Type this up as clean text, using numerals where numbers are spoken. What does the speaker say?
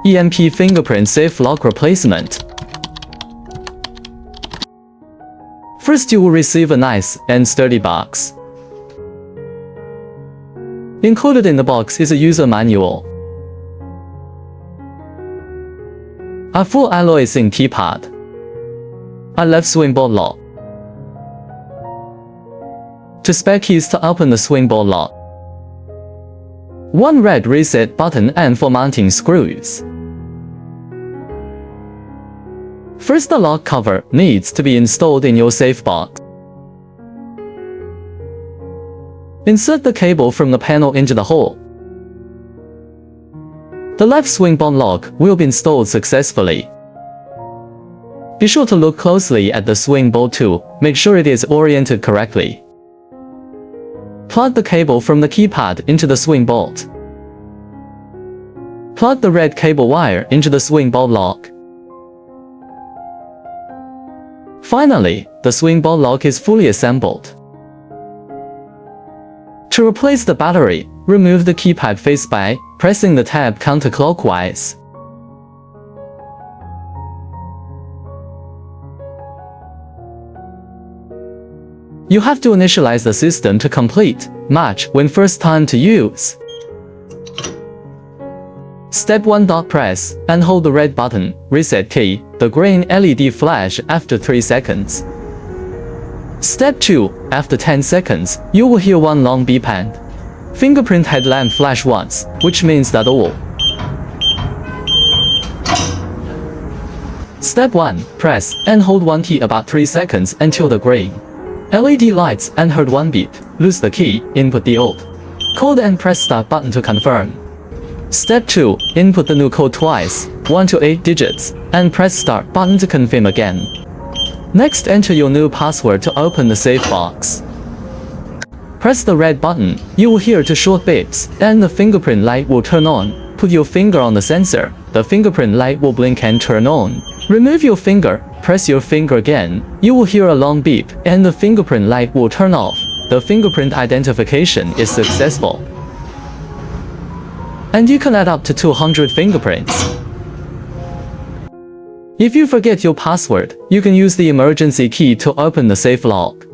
EMP fingerprint safe lock replacement. First, you will receive a nice and sturdy box. Included in the box is a user manual, a full alloy zinc keypad, a left swing bolt lock, 2 spare keys to open the swing bolt lock, 1 red reset button and 4 mounting screws. First, the lock cover needs to be installed in your safe box. Insert the cable from the panel into the hole. The left swing bolt lock will be installed successfully. Be sure to look closely at the swing bolt to make sure it is oriented correctly. Plug the cable from the keypad into the swing bolt. Plug the red cable wire into the swing bolt lock. Finally, the swing bolt lock is fully assembled. To replace the battery, remove the keypad face by pressing the tab counterclockwise. You have to initialize the system to complete match when first time to use. Step 1. Press and hold the red button, reset key, the green LED flash after 3 seconds. Step 2. After 10 seconds, you will hear 1 long beep and fingerprint headlamp flash once, which means that all. Step 1. Press and hold 1 key about 3 seconds until the green LED lights and heard 1 beep. Lose the key, input the old code and press start button to confirm. Step 2. Input the new code twice, 1 to 8 digits, and press start button to confirm again. Next, enter your new password to open the safe box. Press the red button, you will hear 2 short beeps, and the fingerprint light will turn on. Put your finger on the sensor, the fingerprint light will blink and turn on. Remove your finger, press your finger again, you will hear a long beep, and the fingerprint light will turn off. The fingerprint identification is successful. And you can add up to 200 fingerprints. If you forget your password, you can use the emergency key to open the safe lock.